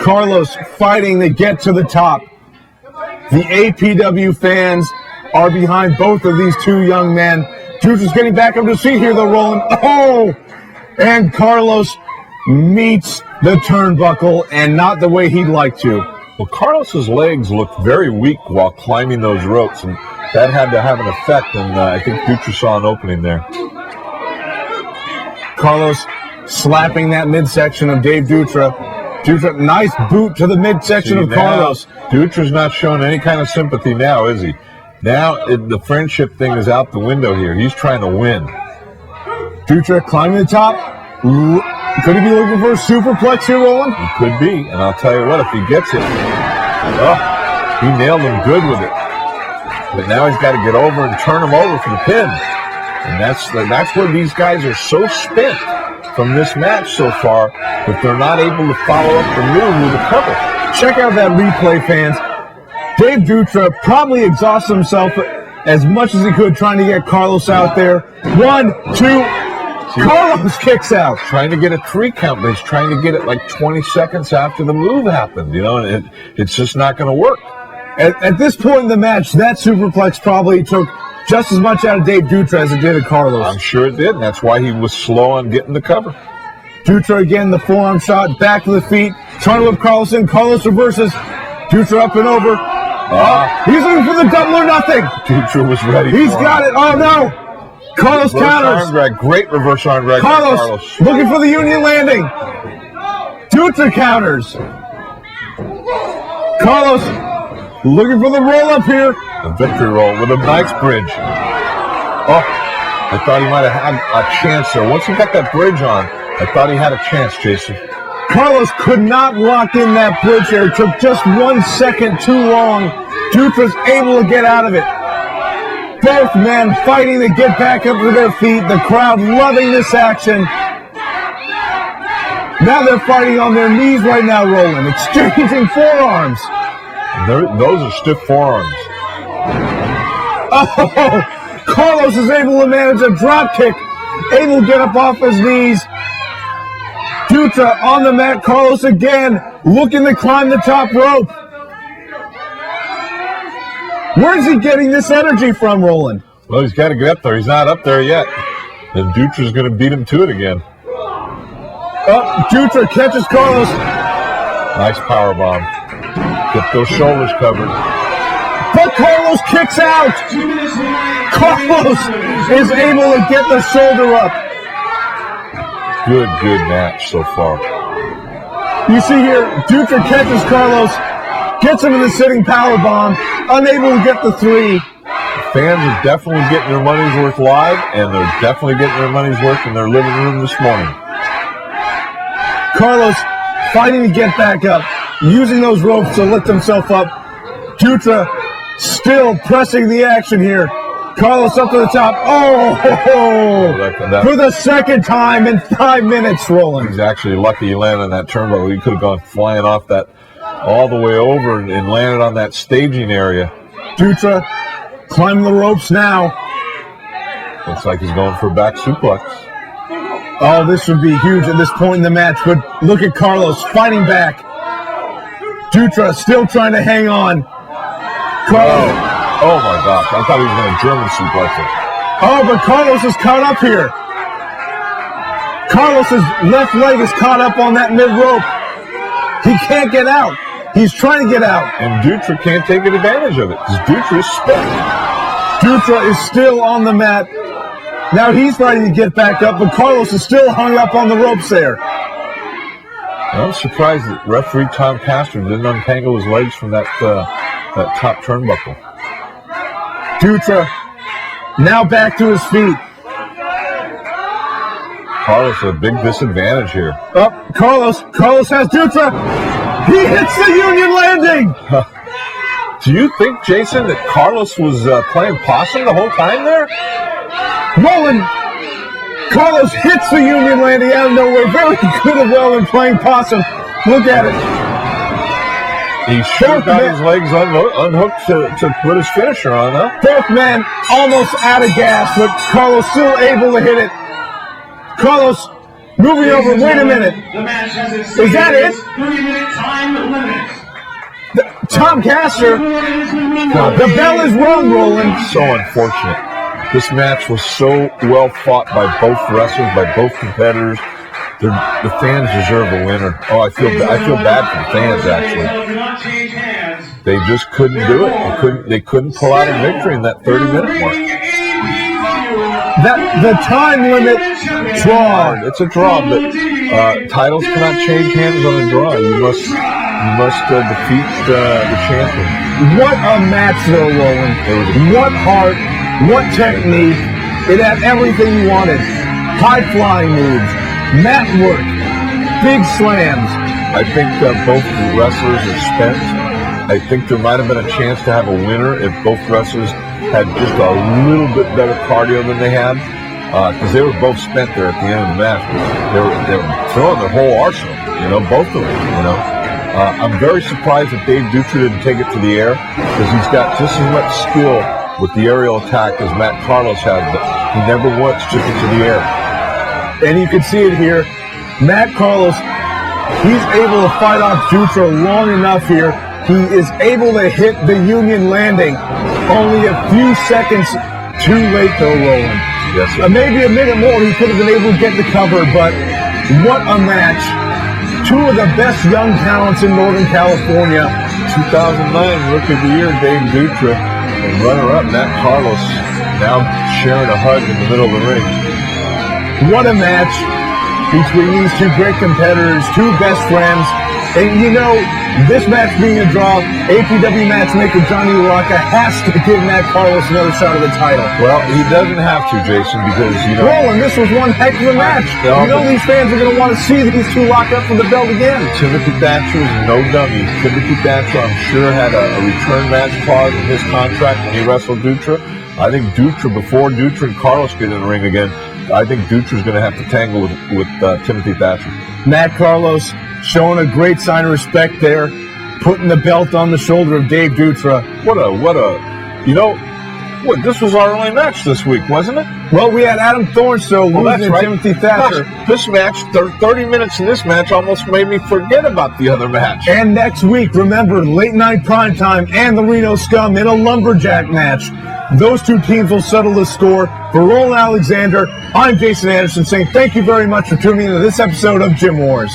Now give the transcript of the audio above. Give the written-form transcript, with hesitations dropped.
Carlos fighting to get to the top. The APW fans are behind both of these two young men. Dutra's getting back up to see here, though, Roland. Oh! And Carlos meets the turnbuckle, and not the way he'd like to. Well, Carlos's legs looked very weak while climbing those ropes, and that had to have an effect, and I think Dutra saw an opening there. Carlos slapping that midsection of Dave Dutra. Dutra, nice boot to the midsection of Carlos. Dutra's not showing any kind of sympathy now, is he? Now the friendship thing is out the window here. He's trying to win. Dutra climbing the top. Could he be looking for a superplex here, Roland? He could be, and I'll tell you what, if he gets it, oh, he nailed him good with it. But now he's got to get over and turn him over for the pin. And that's where these guys are so spent from this match so far that they're not able to follow up the move with a cover. Check out that replay, fans. Dave Dutra probably exhausted himself as much as he could trying to get Carlos out there. 1, 2, Carlos kicks out. Trying to get a 3 count, but he's trying to get it like 20 seconds after the move happened, and it's just not going to work. At this point in the match, that superplex probably took just as much out of Dave Dutra as it did of Carlos. I'm sure it did, and that's why he was slow on getting the cover. Dutra again, the forearm shot, back to the feet, trying to whip Carlos in. Carlos reverses. Dutra up and over. He's looking for the double or nothing. Dutra was ready. He's got it. Oh, no. Carlos counters. Arm drag. Great reverse arm drag. Carlos looking for the Union landing. Dutra counters. Carlos looking for the roll up here. A victory roll with a nice bridge. Oh, I thought he might have had a chance there. Once he got that bridge on, I thought he had a chance, Jason. Carlos could not lock in that bridge there. It took just 1 second too long. Dutra's able to get out of it. Both men fighting to get back up to their feet. The crowd loving this action. Now they're fighting on their knees right now, Roland, exchanging forearms. Those are stiff forearms. Oh, Carlos is able to manage a drop kick, able to get up off his knees. Dutra on the mat. Carlos again looking to climb the top rope. Where's he getting this energy from, Roland? Well, he's got to get up there. He's not up there yet. And Dutra's going to beat him to it again. Oh, Dutra catches Carlos. Nice power bomb. Get those shoulders covered. But Carlos kicks out. Carlos is able to get the shoulder up. Good match so far. You see here, Dutra catches Carlos, gets him in the sitting power bomb, unable to get the 3. Fans are definitely getting their money's worth live, and they're definitely getting their money's worth in their living room this morning. Carlos fighting to get back up, using those ropes to lift himself up. Dutra still pressing the action here. Carlos up to the top. For the second time in 5 minutes, Roland. He's actually lucky he landed on that turnbuckle. He could have gone flying off that all the way over and landed on that staging area. Dutra climbing the ropes now. Looks like he's going for a back suplex. Oh, this would be huge at this point in the match, but look at Carlos fighting back. Dutra still trying to hang on. Carlos. Oh my gosh, I thought he was going to German suplex it. Oh, but Carlos is caught up here. Carlos's left leg is caught up on that mid-rope. He can't get out. He's trying to get out. And Dutra can't take advantage of it because Dutra is spent. Dutra is still on the mat. Now he's fighting to get back up, but Carlos is still hung up on the ropes there. I'm surprised that referee Tom Castor didn't untangle his legs from that top turnbuckle. Dutra now back to his feet. Carlos at a big disadvantage here. Oh, Carlos has Dutra. He hits the Union landing. Do you think, Jason, that Carlos was playing possum the whole time there? Roland, Carlos hits the Union landing out of nowhere. Very good and well in playing possum. Look at it. He sure got his legs unhooked to put his finisher on, huh? Both men almost out of gas, but Carlos still able to hit it. Carlos Moving over, wait a minute. Is that it? 30-minute time limit. Tom Castor, the bell is rung, Roland. So unfortunate. This match was so well fought by both wrestlers, by both competitors. The fans deserve a winner. Oh, I feel bad for the fans, actually. They just couldn't do it. They couldn't pull out a victory in that 30-minute mark. The time limit draw. It's a draw, but titles cannot change hands on a draw. You must defeat the champion. What a match, though, Roland. What heart, what technique. It had everything you wanted. High-flying moves, mat work, big slams. I think both wrestlers are spent. I think there might have been a chance to have a winner if both wrestlers had just a little bit better cardio than they had, because they were both spent there at the end of the match. They were throwing their whole arsenal, both of them, I'm very surprised that Dave Dutra didn't take it to the air, because he's got just as much skill with the aerial attack as Matt Carlos has, but he never once took it to the air. And you can see it here. Matt Carlos, he's able to fight off Dutra long enough here. He is able to hit the Union landing only a few seconds too late, though, Roland. Yes, sir. Maybe a minute more, he could have been able to get the cover, but what a match. Two of the best young talents in Northern California. 2009 Rookie of the Year, Dave Dutra, and runner-up Matt Carlos, now sharing a hug in the middle of the ring. What a match between these two great competitors, two best friends. And this match being a draw, APW matchmaker Johnny LaRocca has to give Matt Carlos another shot at the title. Well, he doesn't have to, Jason, because, Roland, this was one heck of a match. These fans are going to want to see these two lock up for the belt again. Timothy Thatcher is no dummy. Timothy Thatcher, I'm sure, had a return match clause in his contract when he wrestled Dutra. I think before Dutra and Carlos get in the ring again, I think Dutra's going to have to tangle with Timothy Thatcher. Matt Carlos showing a great sign of respect there, putting the belt on the shoulder of Dave Dutra. This was our only match this week, wasn't it? Well, we had Adam Thornstow losing to Timothy Thatcher. Gosh, this match, 30 minutes in this match almost made me forget about the other match. And next week, remember, late night primetime and the Reno Scum in a lumberjack match. Those two teams will settle the score. For Roland Alexander, I'm Jason Anderson saying thank you very much for tuning into this episode of Gym Wars.